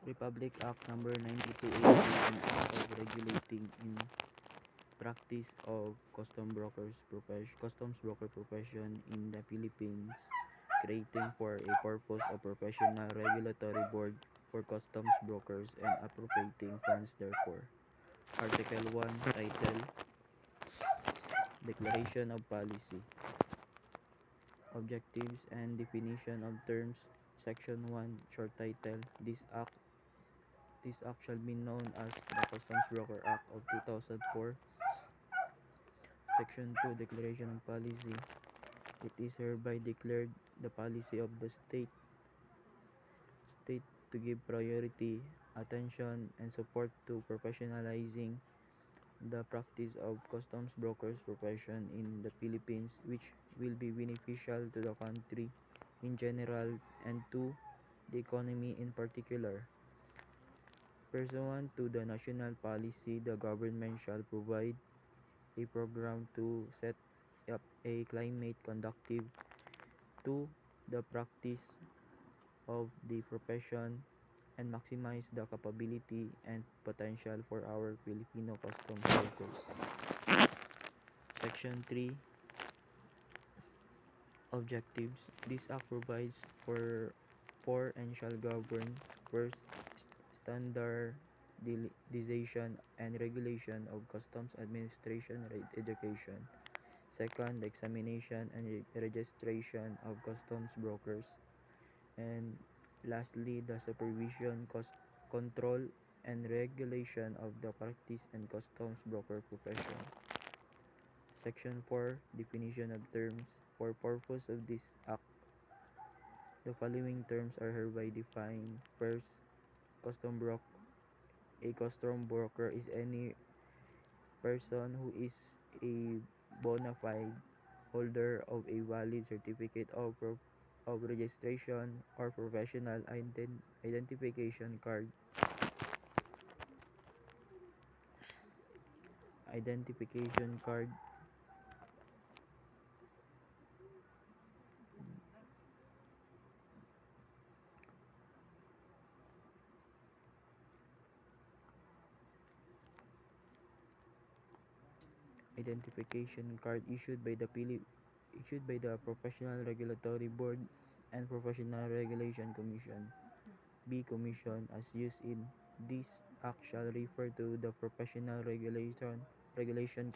Republic Act Number 9280, an act of regulating in practice of customs broker profession in the Philippines, creating for a purpose a professional regulatory board for customs brokers and appropriating funds therefore. Article 1, Title, Declaration of Policy, Objectives and Definition of Terms. Section 1, Short Title, This act shall be known as the Customs Broker Act of 2004. Section 2, Declaration of Policy. It is hereby declared the policy of the state to give priority, attention, and support to professionalizing the practice of customs brokers profession in the Philippines, which will be beneficial to the country in general and to the economy in particular. Pursuant to the national policy, the government shall provide a program to set up a climate conducive to the practice of the profession and maximize the capability and potential for our Filipino customs workers. Section 3, Objectives. This act provides for and shall govern first, standardization and regulation of customs administration education. Second, the examination and registration of customs brokers. And lastly, the supervision, control, and regulation of the practice and customs broker profession. Section 4, Definition of Terms. For purpose of this act, the following terms are hereby defined. First, custom broker. A custom broker is any person who is a bona fide holder of a valid certificate of registration or professional identification card. Identification card. Identification card issued by the Professional Regulatory Board and Professional Regulation Commission. B. Commission as used in this act shall refer to the Professional Regulation Commission.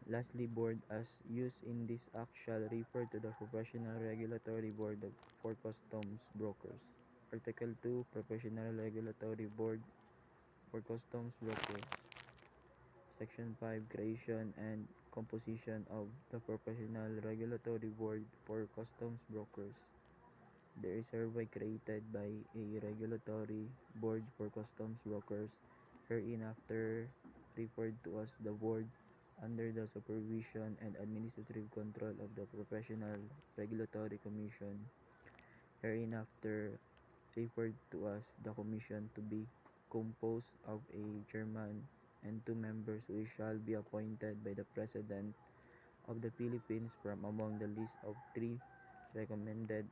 Lastly, Board as used in this act shall refer to the Professional Regulatory Board for Customs Brokers. Article 2, Professional Regulatory Board for Customs Brokers. Section 5, Creation and Composition of the Professional Regulatory Board for Customs Brokers. There is hereby created by a regulatory board for customs brokers, hereinafter referred to as the board, under the supervision and administrative control of the Professional Regulatory Commission, hereinafter referred to as the commission, to be composed of a chairman and two members who shall be appointed by the President of the Philippines from among the list of three recommended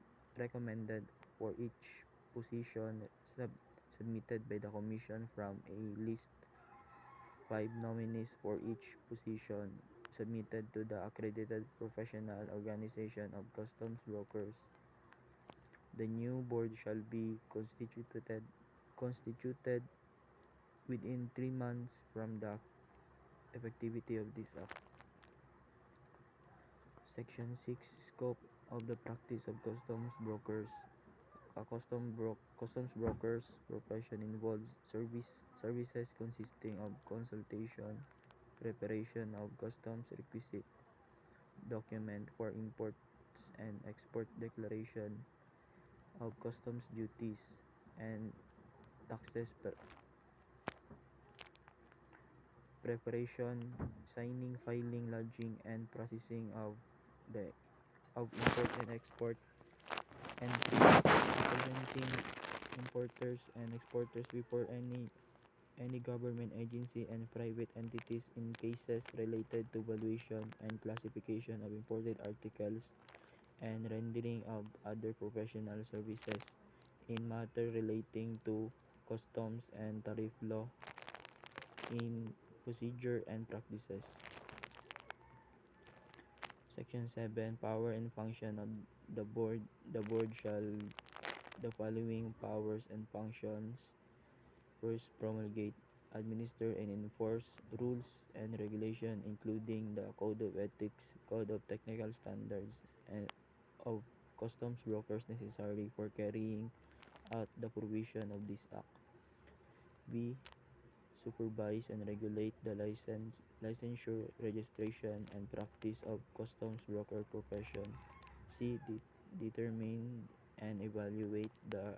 for each position submitted by the commission from a list 5 nominees for each position submitted to the accredited professional organization of customs brokers. The new board shall be constituted within 3 months from the effectivity of this act. Section 6, Scope of the practice of customs brokers. A customs brokers profession involves services consisting of consultation, preparation of customs requisite document for imports and export, declaration of customs duties and taxes, preparation, signing, filing, lodging, and processing of import and export entries, representing importers and exporters before any government agency and private entities in cases related to valuation and classification of imported articles, and rendering of other professional services in matter relating to customs and tariff law in procedure and practices. Section 7. Power and function of the board. The board shall the following powers and functions: first, promulgate, administer, and enforce rules and regulation, including the Code of Ethics, Code of Technical Standards, and of customs brokers necessary for carrying out the provision of this act. B. Supervise and regulate the licensure, registration, and practice of customs broker profession. C. Determine and evaluate the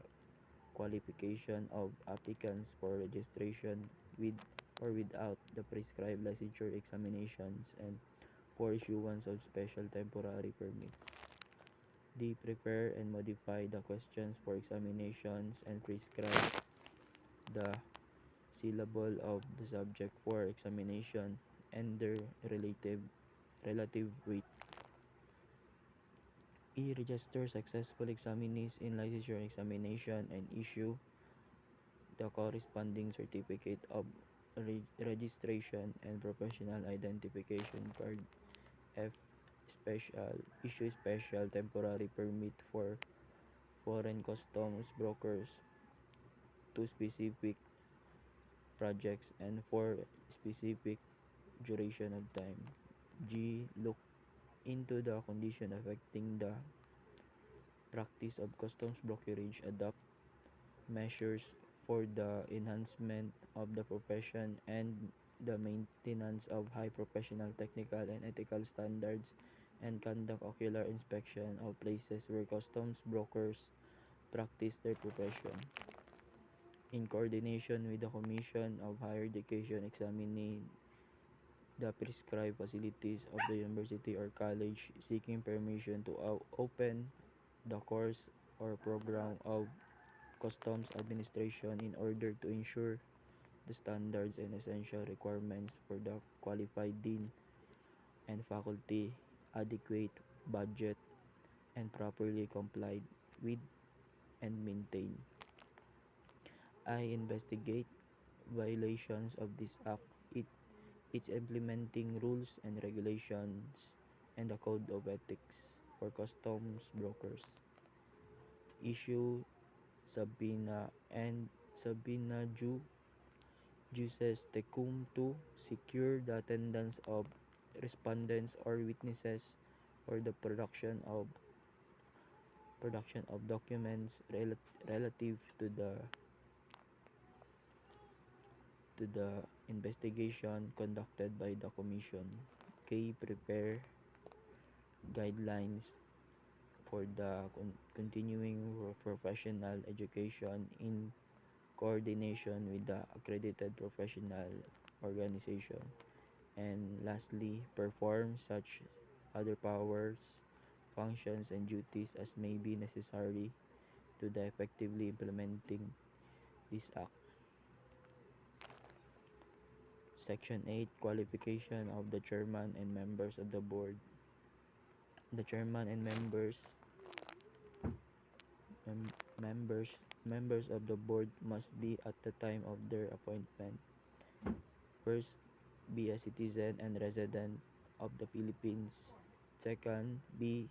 qualification of applicants for registration with or without the prescribed licensure examinations and for issuance of special temporary permits. D. Prepare and modify the questions for examinations and prescribe the syllable of the subject for examination and their relative weight. E. Register successful examinees in licensure examination and issue the corresponding certificate of registration and professional identification card. F. Issue special temporary permit for foreign customs brokers to specific projects and for specific duration of time. G. Look into the condition affecting the practice of customs brokerage, adopt measures for the enhancement of the profession and the maintenance of high professional, technical, and ethical standards, and conduct ocular inspection of places where customs brokers practice their profession. In coordination with the Commission of Higher Education, examining the prescribed facilities of the university or college, seeking permission to open the course or program of customs administration in order to ensure the standards and essential requirements for the qualified dean and faculty, adequate budget, and properly complied with and maintained. I. Investigate violations of this act, its implementing rules and regulations, and the Code of Ethics for customs brokers. Issue subpoena and subpoena juices tecum to secure the attendance of respondents or witnesses or the production of documents relative to the investigation conducted by the commission. K. Prepare guidelines for the continuing professional education in coordination with the accredited professional organization. And lastly, perform such other powers, functions, and duties as may be necessary to the effectively implementing this act. Section 8. Qualification of the chairman and members of the board. The chairman and members of the board must be, at the time of their appointment, first, be a citizen and resident of the Philippines. Second, be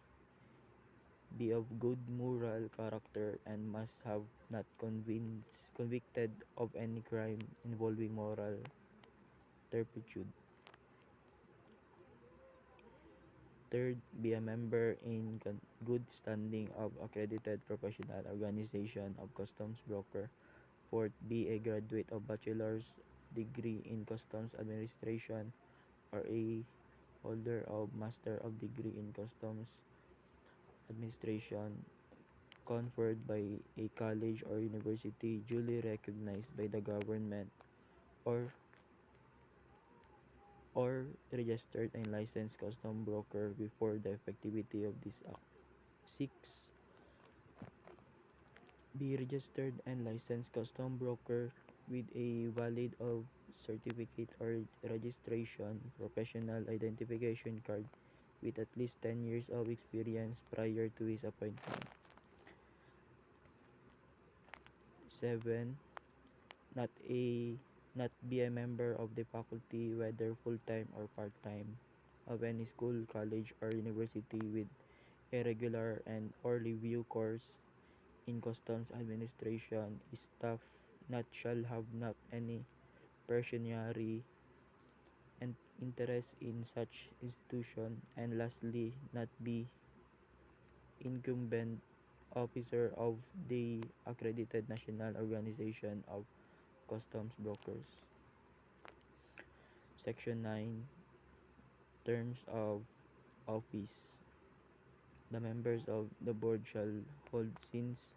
of good moral character and must have not convicted of any crime involving moral turpitude. Third, be a member in good standing of accredited professional organization of customs broker. Fourth, be a graduate of bachelor's degree in customs administration or a holder of master of degree in customs administration conferred by a college or university duly recognized by the government or registered and licensed custom broker before the effectivity of this act. 6. Be registered and licensed custom broker with a valid of certificate or registration professional identification card with at least 10 years of experience prior to his appointment. 7. Not be a member of the faculty, whether full-time or part-time, of any school, college, or university with a regular and or review course in customs administration. Staff not shall have not any pecuniary and interest in such institution. And lastly, not be incumbent officer of the accredited national organization of customs brokers. Section 9. Terms of office. The members of the board shall hold since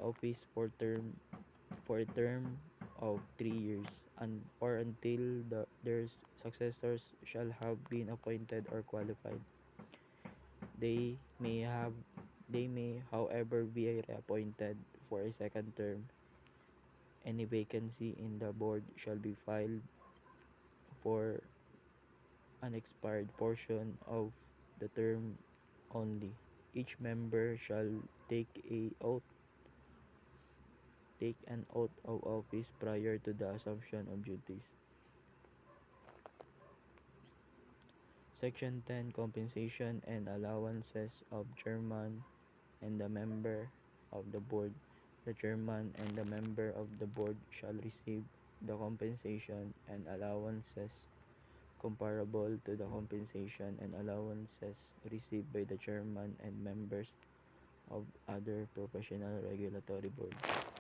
office for a term of 3 years, and or until their successors shall have been appointed or qualified. They may have they may however be reappointed for a second term. Any vacancy in the board shall be filled for an expired portion of the term only. Each member shall take an oath of office prior to the assumption of duties. Section 10. Compensation and allowances of chairman and the member of the board. The chairman and the member of the board shall receive the compensation and allowances comparable to the compensation and allowances received by the chairman and members of other professional regulatory boards.